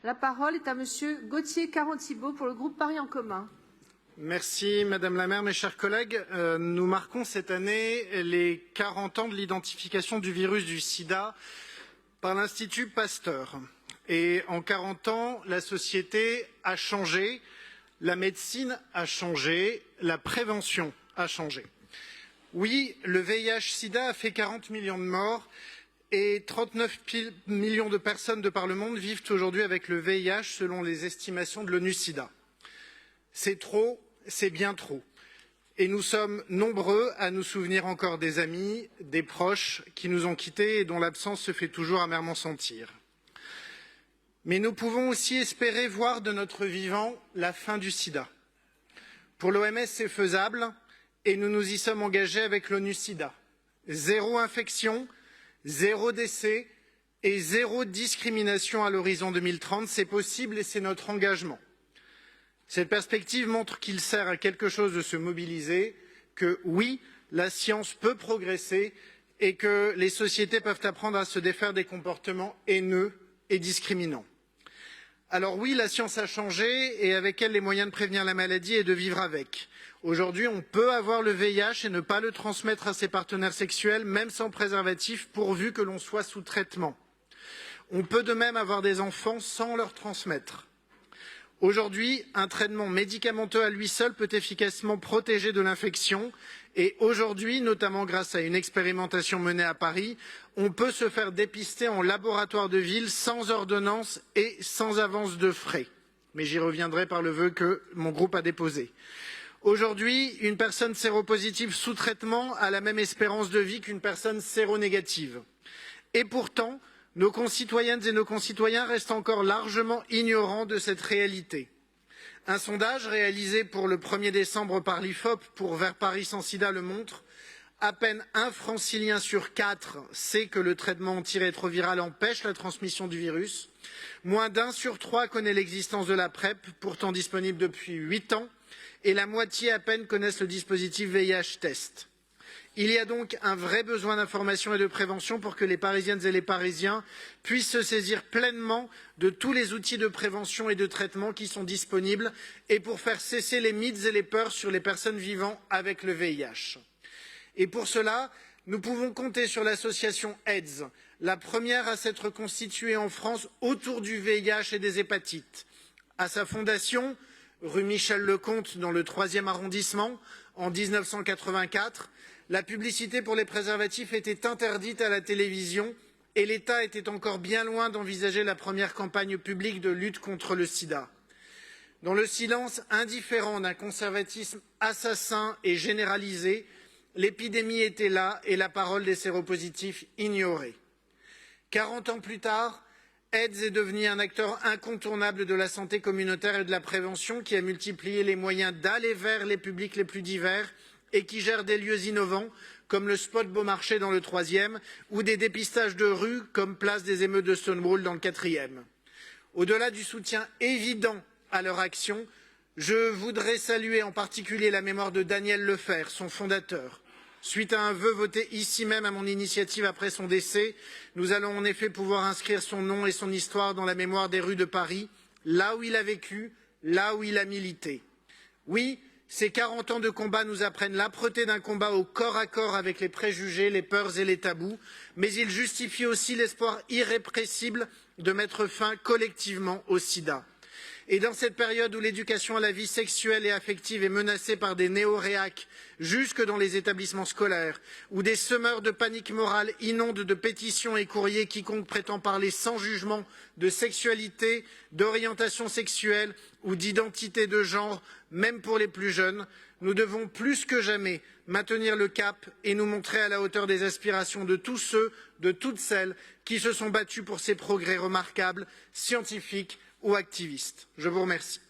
La parole est à Monsieur Gauthier Caron-Thibault pour le groupe Paris en commun. Merci Madame la maire, mes chers collègues. Nous marquons cette année les 40 ans de l'identification du virus du sida par l'Institut Pasteur. Et en 40 ans, la société a changé, la médecine a changé, la prévention a changé. Oui, le VIH-Sida a fait 40 millions de morts et 39 millions de personnes de par le monde vivent aujourd'hui avec le VIH selon les estimations de l'ONU-Sida. C'est trop, c'est bien trop. Et nous sommes nombreux à nous souvenir encore des amis, des proches qui nous ont quittés et dont l'absence se fait toujours amèrement sentir. Mais nous pouvons aussi espérer voir de notre vivant la fin du sida. Pour l'OMS, c'est faisable et nous nous y sommes engagés avec l'ONU-Sida. 0 infection, 0 décès et 0 discrimination à l'horizon 2030, c'est possible et c'est notre engagement. Cette perspective montre qu'il sert à quelque chose de se mobiliser, que oui, la science peut progresser et que les sociétés peuvent apprendre à se défaire des comportements haineux et discriminants. Alors oui, la science a changé et avec elle les moyens de prévenir la maladie et de vivre avec. Aujourd'hui, on peut avoir le VIH et ne pas le transmettre à ses partenaires sexuels, même sans préservatif, pourvu que l'on soit sous traitement. On peut de même avoir des enfants sans leur transmettre. Aujourd'hui, un traitement médicamenteux à lui seul peut efficacement protéger de l'infection et aujourd'hui, notamment grâce à une expérimentation menée à Paris, on peut se faire dépister en laboratoire de ville sans ordonnance et sans avance de frais. Mais j'y reviendrai par le vœu que mon groupe a déposé. Aujourd'hui, une personne séropositive sous traitement a la même espérance de vie qu'une personne séronégative. Et pourtant, nos concitoyennes et nos concitoyens restent encore largement ignorants de cette réalité. Un sondage réalisé pour le 1er décembre par l'IFOP pour Vers Paris sans sida le montre. À peine un francilien sur 4 sait que le traitement antirétroviral empêche la transmission du virus. Moins d'1 sur 3 connaît l'existence de la PrEP, pourtant disponible depuis 8 ans. Et la moitié à peine connaissent le dispositif VIH Test. Il y a donc un vrai besoin d'information et de prévention pour que les Parisiennes et les Parisiens puissent se saisir pleinement de tous les outils de prévention et de traitement qui sont disponibles et pour faire cesser les mythes et les peurs sur les personnes vivant avec le VIH. Et pour cela, nous pouvons compter sur l'association AIDS, la première à s'être constituée en France autour du VIH et des hépatites. À sa fondation, rue Michel-Lecomte, dans le 3e arrondissement, en 1984, la publicité pour les préservatifs était interdite à la télévision et l'État était encore bien loin d'envisager la première campagne publique de lutte contre le sida. Dans le silence indifférent d'un conservatisme assassin et généralisé, l'épidémie était là et la parole des séropositifs ignorée. 40 ans plus tard, AIDS est devenu un acteur incontournable de la santé communautaire et de la prévention qui a multiplié les moyens d'aller vers les publics les plus divers et qui gère des lieux innovants comme le spot Beaumarchais dans le 3e ou des dépistages de rue comme place des émeutes de Stonewall dans le 4e. Au-delà du soutien évident à leur action, je voudrais saluer en particulier la mémoire de Daniel Lefer, son fondateur. Suite à un vœu voté ici même à mon initiative après son décès, nous allons en effet pouvoir inscrire son nom et son histoire dans la mémoire des rues de Paris, là où il a vécu, là où il a milité. Oui, ces 40 ans de combat nous apprennent l'âpreté d'un combat au corps à corps avec les préjugés, les peurs et les tabous, mais ils justifient aussi l'espoir irrépressible de mettre fin collectivement au sida. Et dans cette période où l'éducation à la vie sexuelle et affective est menacée par des néo-réacs jusque dans les établissements scolaires, où des semeurs de panique morale inondent de pétitions et courriers quiconque prétend parler sans jugement de sexualité, d'orientation sexuelle ou d'identité de genre, même pour les plus jeunes, nous devons plus que jamais maintenir le cap et nous montrer à la hauteur des aspirations de tous ceux, de toutes celles qui se sont battus pour ces progrès remarquables, scientifiques ou activistes. Je vous remercie.